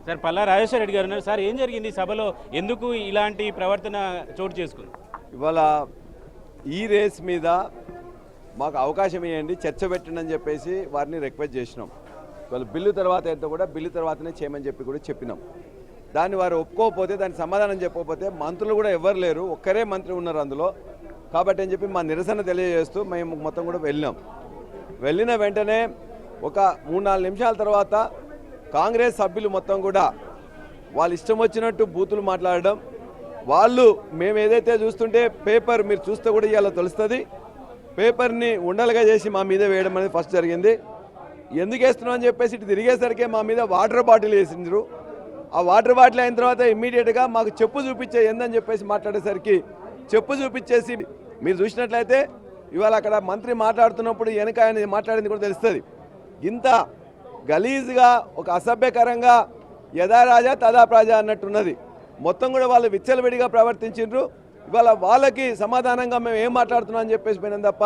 Sir Palla Rajeshwara Reddy గారు ఉన్నారు. Sir ఏం జరిగింది సభలో, ఎందుకు ఇలాంటి ప్రవర్తన చోటు చేసుకుంది? ఇవాళ ఈ రేస్ మీద మాకు అవకాశం ఇవ్వండి, చర్చ పెట్టండి అని చెప్పేసి వారిని రిక్వెస్ట్ చేసినాం. ఇవాళ బిల్లు తర్వాత అయితే కూడా బిల్లు తర్వాతనే చేయమని చెప్పి కూడా చెప్పినాం. దాన్ని వారు ఒప్పుకోకపోతే, దానికి సమాధానం చెప్పకపోతే, మంత్రులు కూడా ఎవ్వరు లేరు, ఒక్కరే మంత్రి ఉన్నారు అందులో. కాబట్టి అని చెప్పి మా నిరసన తెలియజేస్తూ మేము మొత్తం కూడా వెళ్ళినాం. వెళ్ళిన వెంటనే ఒక 3-4 నిమిషాల తర్వాత కాంగ్రెస్ సభ్యులు మొత్తం కూడా వాళ్ళు ఇష్టం వచ్చినట్టు బూతులు మాట్లాడడం, వాళ్ళు మేము ఏదైతే చూస్తుంటే పేపర్ మీరు చూస్తే కూడా ఇవాళ తెలుస్తుంది, పేపర్ని ఉండలుగా చేసి మా మీద వేయడం అనేది ఫస్ట్ జరిగింది. ఎందుకు వేస్తున్నాం అని చెప్పేసి ఇటు తిరిగేసరికి మా మీద వాటర్ బాటిల్ వేసిండ్రు. ఆ వాటర్ బాటిల్ అయిన తర్వాత ఇమ్మీడియట్గా మాకు చెప్పు చూపించే ఏందని చెప్పేసి మాట్లాడేసరికి చెప్పు చూపించేసి మీరు చూసినట్లయితే ఇవాళ అక్కడ మంత్రి మాట్లాడుతున్నప్పుడు వెనక ఆయన మాట్లాడింది కూడా తెలుస్తుంది. ఇంత గలీజ్గా ఒక అసభ్యకరంగా యథా రాజా తదా ప్రజా అన్నట్టున్నది. మొత్తం కూడా వాళ్ళు విచ్చలవిడిగా ప్రవర్తించిండ్రు. ఇవాళ వాళ్ళకి సమాధానంగా మేము ఏం మాట్లాడుతున్నాం అని చెప్పేసి పోయినాం తప్ప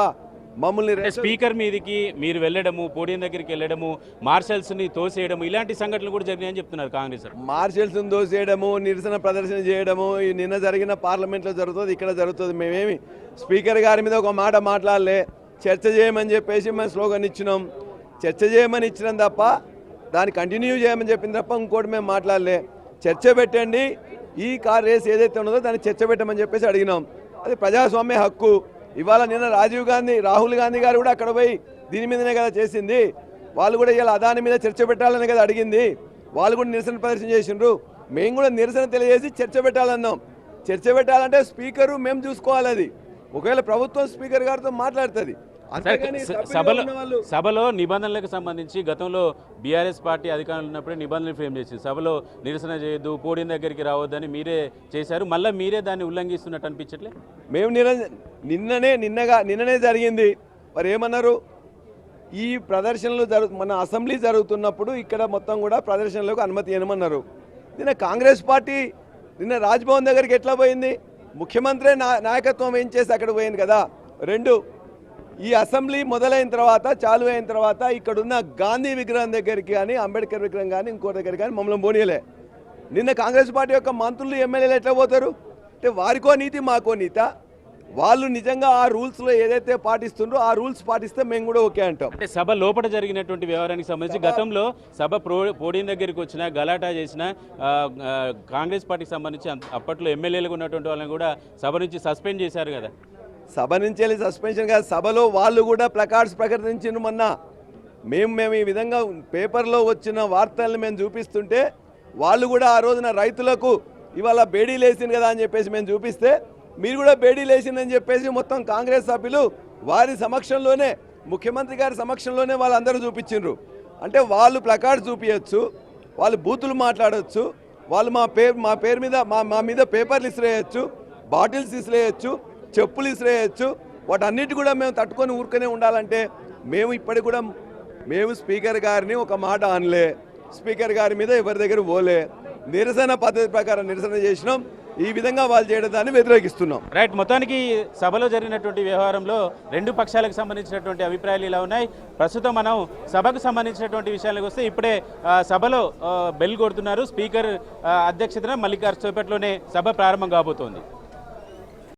మమ్మల్ని స్పీకర్ మీదకి మీరు వెళ్ళడము, పోడియం దగ్గరికి వెళ్ళడము, మార్షల్స్ని తోసేయడము, ఇలాంటి సంఘటనలు కూడా జరిగాయని చెప్తున్నారు కాంగ్రెస్. మార్షల్స్ని తోసేయడము, నిరసన ప్రదర్శన చేయడము నిన్న జరిగిన పార్లమెంట్లో జరుగుతుంది, ఇక్కడ జరుగుతుంది. మేమేమి స్పీకర్ గారి మీద ఒక మాట మాట్లాడలే, చర్చ చేయమని చెప్పేసి మేము స్లోగన్ ఇచ్చినాం. చర్చ చేయమని ఇచ్చినాం తప్ప దాన్ని కంటిన్యూ చేయమని చెప్పింది తప్ప ఇంకోటి మేము మాట్లాడలే. చర్చ పెట్టండి, ఈ కార్ రేస్ ఏదైతే ఉన్నదో దాన్ని చర్చ పెట్టమని చెప్పేసి అడిగినాం. అది ప్రజాస్వామ్య హక్కు. ఇవాళ నిన్న రాహుల్ గాంధీ గారు కూడా అక్కడ పోయి దీని మీదనే కదా చేసింది. వాళ్ళు కూడా ఇలా అదాని మీద చర్చ పెట్టాలని కదా అడిగింది. వాళ్ళు కూడా నిరసన ప్రదర్శన చేసిండ్రు. మేము కూడా నిరసన తెలియజేసి చర్చ పెట్టాలన్నాం. చర్చ పెట్టాలంటే స్పీకరు మేము చూసుకోవాలి. అది ఒకవేళ ప్రభుత్వం స్పీకర్ గారితో మాట్లాడుతుంది. సభలో నిబంధనలకు సంబంధించి గతంలో బీఆర్ఎస్ పార్టీ అధికారంలో ఉన్నప్పుడే నిబంధనలు ఫ్రేమ్ చేసింది. సభలో నిరసన చేయొద్దు, పోడియం దగ్గరికి రావద్దని మీరే చేశారు. మళ్ళీ మీరే దాన్ని ఉల్లంఘిస్తున్నట్టు అనిపించట్లే? మేము నిన్ననే జరిగింది. మరి ఏమన్నారు, ఈ ప్రదర్శనలు మన అసెంబ్లీ జరుగుతున్నప్పుడు ఇక్కడ మొత్తం కూడా ప్రదర్శనలకు అనుమతి ఇవ్వమన్నారు. నిన్న కాంగ్రెస్ పార్టీ నిన్న రాజ్భవన్ దగ్గరికి ఎట్లా పోయింది? ముఖ్యమంత్రి నాయకత్వం ఏం చేసి అక్కడ పోయింది కదా. రెండు, ఈ అసెంబ్లీ మొదలైన తర్వాత, చాలు అయిన తర్వాత ఇక్కడున్న గాంధీ విగ్రహం దగ్గరికి కానీ, అంబేద్కర్ విగ్రహం కానీ, ఇంకో దగ్గర కానీ మమ్మల్ని పోనీయలే. నిన్న కాంగ్రెస్ పార్టీ యొక్క మంత్రులు, ఎమ్మెల్యేలు ఎట్లా పోతారు? అంటే వారికో నీతి, మాకో నీత. వాళ్ళు నిజంగా ఆ రూల్స్లో ఏదైతే పాటిస్తుండ్రో ఆ రూల్స్ పాటిస్తే మేము కూడా ఓకే అంటాం. అంటే సభ లోపల జరిగినటువంటి వ్యవహారానికి సంబంధించి గతంలో సభ పోడియం దగ్గరికి వచ్చిన గలాటా చేసిన కాంగ్రెస్ పార్టీకి సంబంధించి అప్పట్లో ఎమ్మెల్యేలుగా ఉన్నటువంటి వాళ్ళని కూడా సభ నుంచి సస్పెండ్ చేశారు కదా. సభ నుంచి వెళ్ళి సస్పెన్షన్ కాదు, సభలో వాళ్ళు కూడా ప్లకార్డ్స్ ప్రకటించిన మొన్న. మేము ఈ విధంగా పేపర్లో వచ్చిన వార్తలను మేము చూపిస్తుంటే వాళ్ళు కూడా ఆ రోజున రైతులకు ఇవాళ బేడీలు వేసింది కదా అని చెప్పేసి మేము చూపిస్తే మీరు కూడా బేడీలు వేసిందని చెప్పేసి మొత్తం కాంగ్రెస్ సభ్యులు వారి సమక్షంలోనే, ముఖ్యమంత్రి గారి సమక్షంలోనే వాళ్ళందరూ చూపించిండ్రు. అంటే వాళ్ళు ప్లకార్డ్స్ చూపించచ్చు, వాళ్ళు బూతులు మాట్లాడవచ్చు, వాళ్ళు మా పేరు మీద మా మీద పేపర్లు ఇసిరేయచ్చు, బాటిల్స్ ఇసిరేయచ్చు, చెప్పులు ఇసిరేయచ్చు. వాటన్నిటి కూడా మేము తట్టుకొని ఊరుకునే ఉండాలంటే మేము ఇప్పటికి కూడా మేము స్పీకర్ గారిని ఒక మాట అనలే, స్పీకర్ గారి మీద ఎవరి దగ్గర పోలే, నిరసన పద్ధతి ప్రకారం నిరసన చేసినాం. ఈ విధంగా వాళ్ళు చేయడం దాన్ని వ్యతిరేకిస్తున్నాం. రైట్, మొత్తానికి సభలో జరిగినటువంటి వ్యవహారంలో రెండు పక్షాలకు సంబంధించినటువంటి అభిప్రాయాలు ఇలా ఉన్నాయి. ప్రస్తుతం మనం సభకు సంబంధించినటువంటి విషయాలకు వస్తే ఇప్పుడే సభలో బెల్ కొడుతున్నారు. స్పీకర్ అధ్యక్షతన మల్లికార్జున సేపట్లోనే సభ ప్రారంభం కాబోతోంది.